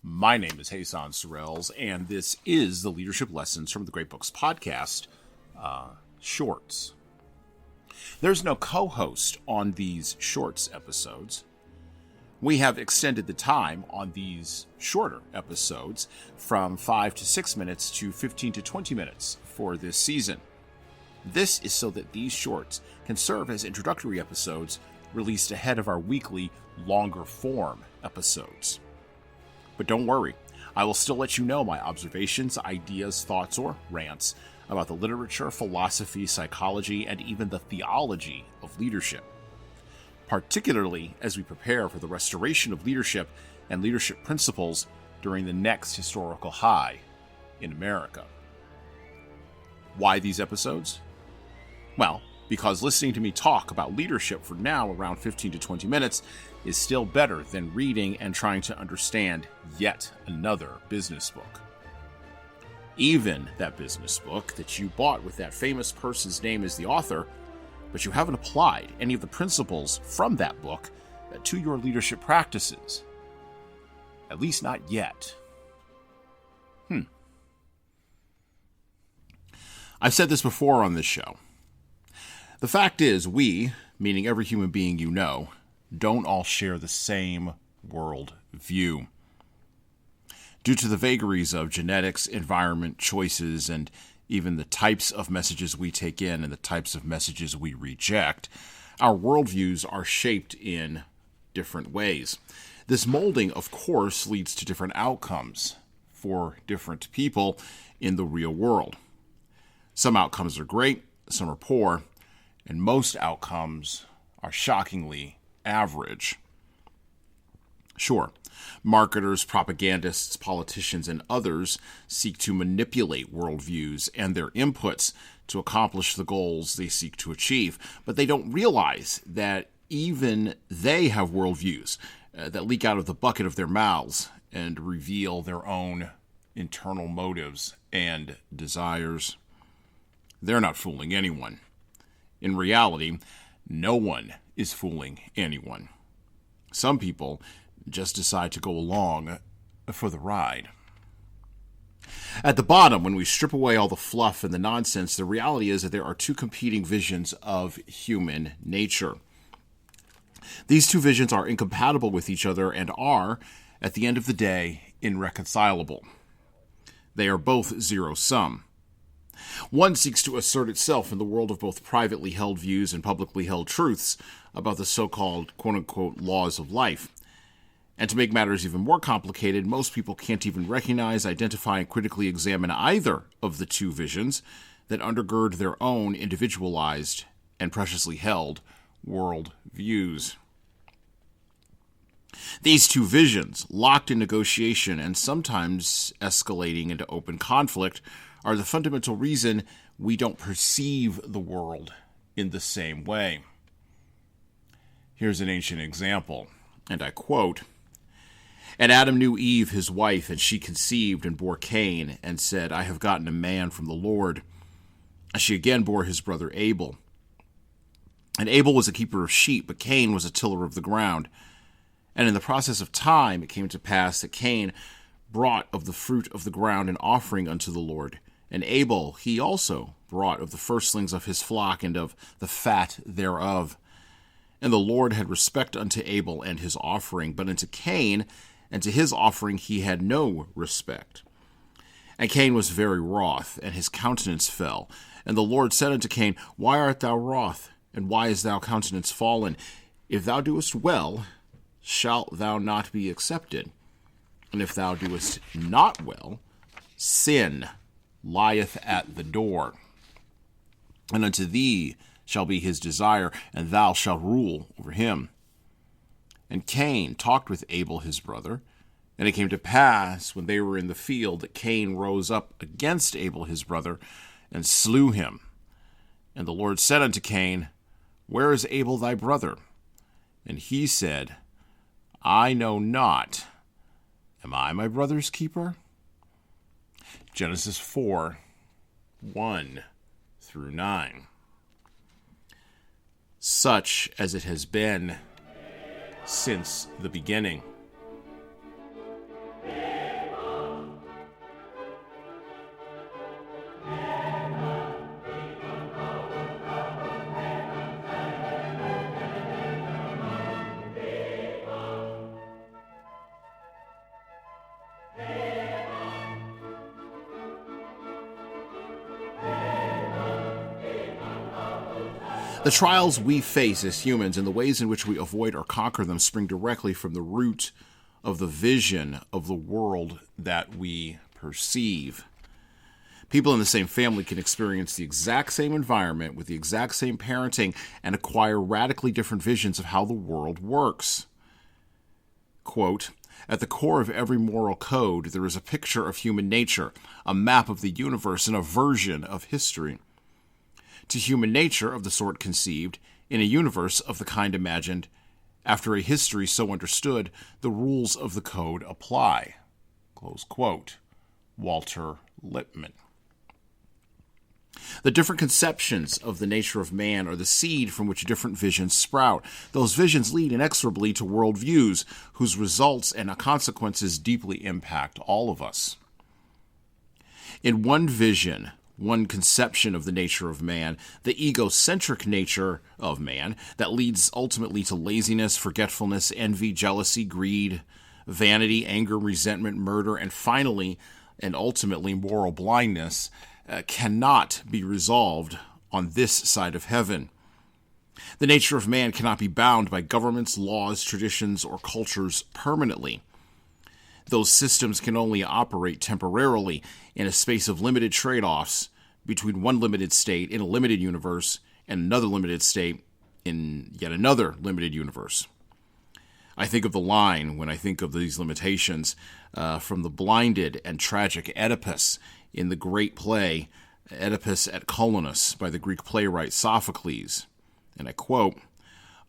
My name is Hassan Sorrells, and this is the Leadership Lessons from the Great Books podcast, Shorts. There's no co-host on these Shorts episodes. We have extended the time on these shorter episodes from 5 to 6 minutes to 15 to 20 minutes for this season. This is so that these shorts can serve as introductory episodes released ahead of our weekly, longer form episodes. But don't worry, I will still let you know my observations, ideas, thoughts, or rants about the literature, philosophy, psychology, and even the theology of leadership, particularly as we prepare for the restoration of leadership and leadership principles during the next historical high in America. Why these episodes? Well, because listening to me talk about leadership for now around 15 to 20 minutes is still better than reading and trying to understand yet another business book. Even that business book that you bought with that famous person's name as the author, but you haven't applied any of the principles from that book to your leadership practices. At least not yet. I've said this before on this show. The fact is, we, meaning every human being you know, don't all share the same world view. Due to the vagaries of genetics, environment, choices, and even the types of messages we take in and the types of messages we reject, our worldviews are shaped in different ways. This molding, of course, leads to different outcomes for different people in the real world. Some outcomes are great, some are poor, and most outcomes are shockingly average. Sure, marketers, propagandists, politicians, and others seek to manipulate worldviews and their inputs to accomplish the goals they seek to achieve, but they don't realize that even they have worldviews that leak out of the bucket of their mouths and reveal their own internal motives and desires. They're not fooling anyone. In reality, no one is fooling anyone. Some people just decide to go along for the ride. At the bottom, when we strip away all the fluff and the nonsense, the reality is that there are two competing visions of human nature. These two visions are incompatible with each other and are, at the end of the day, irreconcilable. They are both zero-sum. One seeks to assert itself in the world of both privately held views and publicly held truths about the so-called quote-unquote laws of life. And to make matters even more complicated, most people can't even recognize, identify, and critically examine either of the two visions that undergird their own individualized and preciously held world views. These two visions, locked in negotiation and sometimes escalating into open conflict, are the fundamental reason we don't perceive the world in the same way. Here's an ancient example, and I quote, "And Adam knew Eve, his wife, and she conceived and bore Cain, and said, I have gotten a man from the Lord. And she again bore his brother Abel. And Abel was a keeper of sheep, but Cain was a tiller of the ground. And in the process of time it came to pass that Cain brought of the fruit of the ground an offering unto the Lord. And Abel he also brought of the firstlings of his flock and of the fat thereof. And the Lord had respect unto Abel and his offering, but unto Cain and to his offering he had no respect. And Cain was very wroth, and his countenance fell. And the Lord said unto Cain, Why art thou wroth, and why is thou countenance fallen? If thou doest well, shalt thou not be accepted? And if thou doest not well, sin lieth at the door. And unto thee shall be his desire, and thou shalt rule over him. And Cain talked with Abel his brother. And it came to pass, when they were in the field, that Cain rose up against Abel his brother, and slew him. And the Lord said unto Cain, Where is Abel thy brother? And he said, I know not. Am I my brother's keeper? Genesis 4, 1 through 9. Such as it has been since the beginning. The trials we face as humans and the ways in which we avoid or conquer them spring directly from the root of the vision of the world that we perceive. People in the same family can experience the exact same environment with the exact same parenting and acquire radically different visions of how the world works. Quote, "At the core of every moral code, there is a picture of human nature, a map of the universe, and a version of history. To human nature of the sort conceived, in a universe of the kind imagined, after a history so understood, the rules of the code apply." Close quote. Walter Lippmann. The different conceptions of the nature of man are the seed from which different visions sprout. Those visions lead inexorably to worldviews whose results and consequences deeply impact all of us. In one vision, one conception of the nature of man, the egocentric nature of man that leads ultimately to laziness, forgetfulness, envy, jealousy, greed, vanity, anger, resentment, murder, and finally and ultimately moral blindness, cannot be resolved on this side of heaven. The nature of man cannot be bound by governments, laws, traditions, or cultures permanently. Those systems can only operate temporarily in a space of limited trade-offs between one limited state in a limited universe and another limited state in yet another limited universe. I think of the line, when I think of these limitations, from the blinded and tragic Oedipus in the great play Oedipus at Colonus by the Greek playwright Sophocles. And I quote,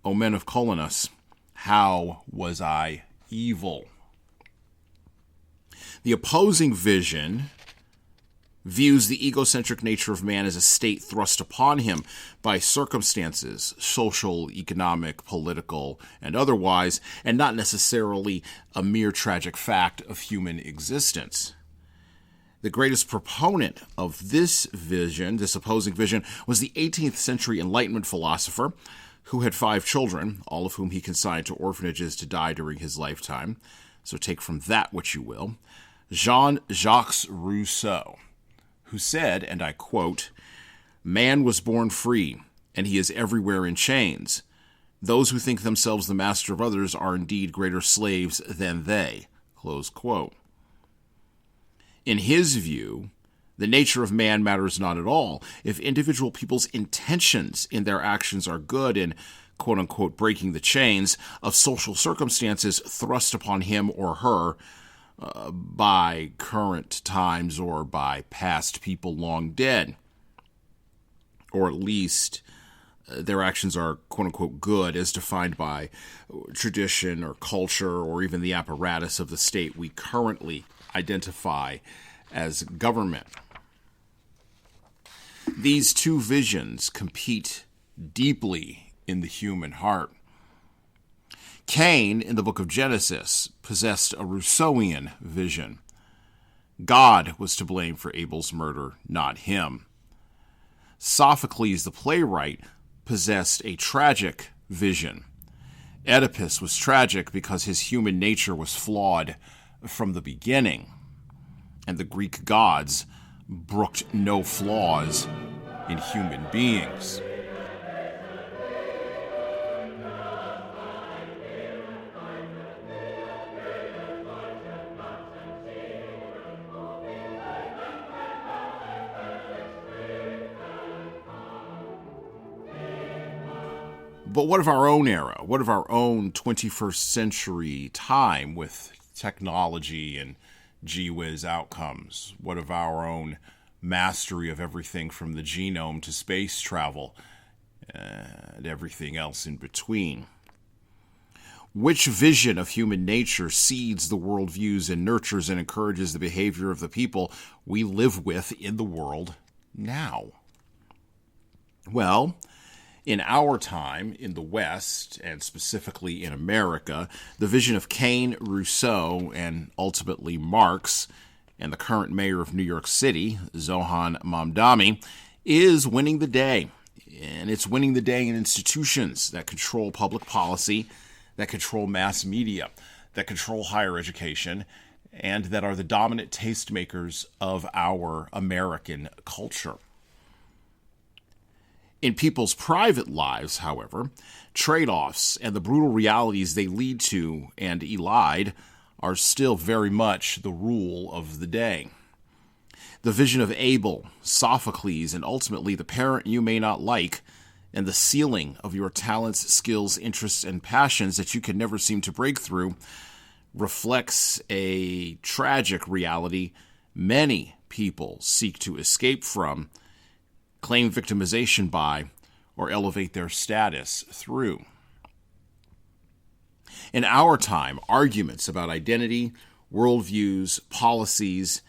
"O men of Colonus, how was I evil?" The opposing vision views the egocentric nature of man as a state thrust upon him by circumstances, social, economic, political, and otherwise, and not necessarily a mere tragic fact of human existence. The greatest proponent of this vision, this opposing vision, was the 18th century Enlightenment philosopher who had 5 children, all of whom he consigned to orphanages to die during his lifetime. So take from that what you will. Jean-Jacques Rousseau, who said, and I quote, "Man was born free, and he is everywhere in chains. Those who think themselves the master of others are indeed greater slaves than they." Close quote. In his view, the nature of man matters not at all. If individual people's intentions in their actions are good in, quote-unquote, breaking the chains of social circumstances thrust upon him or her by current times or by past people long dead, or at least their actions are, quote-unquote, good as defined by tradition or culture or even the apparatus of the state we currently identify as government. These two visions compete deeply in the human heart. Cain, in the book of Genesis, possessed a Rousseauian vision. God was to blame for Abel's murder, not him. Sophocles, the playwright, possessed a tragic vision. Oedipus was tragic because his human nature was flawed from the beginning, and the Greek gods brooked no flaws in human beings. But what of our own era? What of our own 21st century time with technology and gee-whiz outcomes? What of our own mastery of everything from the genome to space travel and everything else in between? Which vision of human nature seeds the worldviews and nurtures and encourages the behavior of the people we live with in the world now? Well, in our time, in the West, and specifically in America, the vision of Cain, Rousseau, and ultimately Marx, and the current mayor of New York City, Zohan Mamdani, is winning the day. And it's winning the day in institutions that control public policy, that control mass media, that control higher education, and that are the dominant tastemakers of our American culture. In people's private lives, however, trade-offs and the brutal realities they lead to and elide are still very much the rule of the day. The vision of Abel, Sophocles, and ultimately the parent you may not like, and the ceiling of your talents, skills, interests, and passions that you can never seem to break through reflects a tragic reality many people seek to escape from, claim victimization by, or elevate their status through. In our time, arguments about identity, worldviews, policies,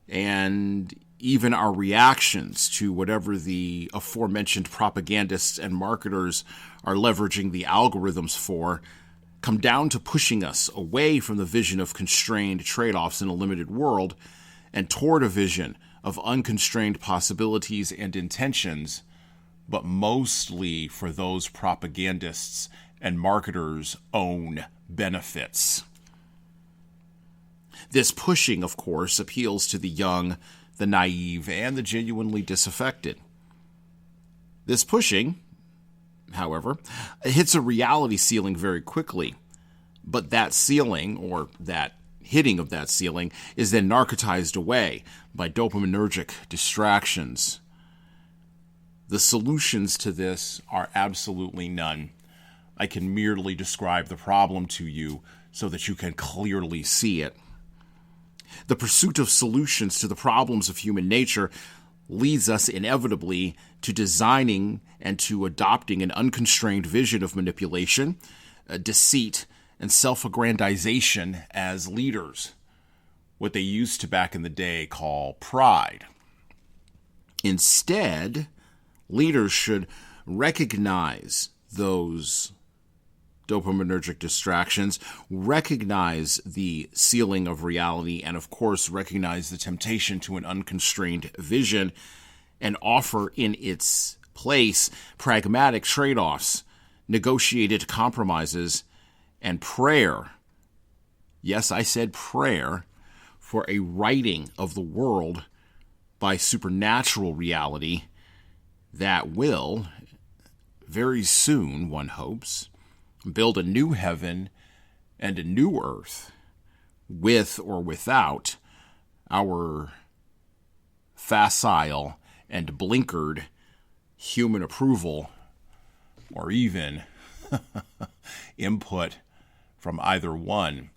and even our reactions to whatever the aforementioned propagandists and marketers are leveraging the algorithms for come down to pushing us away from the vision of constrained trade-offs in a limited world and toward a vision of unconstrained possibilities and intentions, but mostly for those propagandists and marketers' own benefits. This pushing, of course, appeals to the young, the naive, and the genuinely disaffected. This pushing, however, hits a reality ceiling very quickly, but that ceiling, or that hitting of that ceiling, is then narcotized away by dopaminergic distractions. The solutions to this are absolutely none. I can merely describe the problem to you so that you can clearly see it. The pursuit of solutions to the problems of human nature leads us inevitably to designing and to adopting an unconstrained vision of manipulation, deceit, and self-aggrandization as leaders, what they used to back in the day call pride. Instead, leaders should recognize those dopaminergic distractions, recognize the ceiling of reality, and of course recognize the temptation to an unconstrained vision, and offer in its place pragmatic trade-offs, negotiated compromises, and prayer. Yes, I said prayer for a righting of the world by supernatural reality that will, very soon, one hopes, build a new heaven and a new earth with or without our facile and blinkered human approval or even input from either one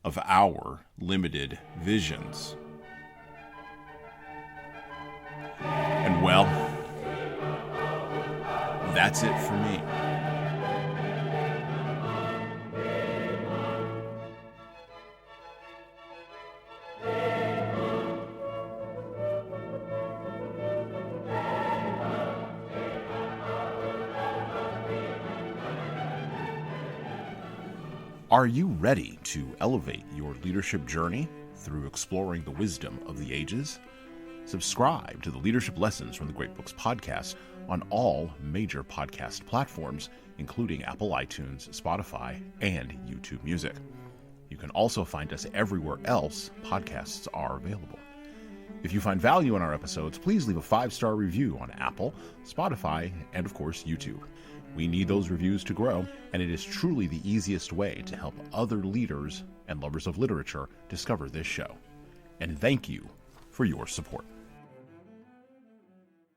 of our limited visions. And well, that's it for me. Are you ready to elevate your leadership journey through exploring the wisdom of the ages? Subscribe to the Leadership Lessons from the Great Books podcast on all major podcast platforms, including Apple iTunes, Spotify, and YouTube Music. You can also find us everywhere else podcasts are available. If you find value in our episodes, please leave a 5-star review on Apple, Spotify, and of course YouTube. We need those reviews to grow, and it is truly the easiest way to help other leaders and lovers of literature discover this show. And thank you for your support.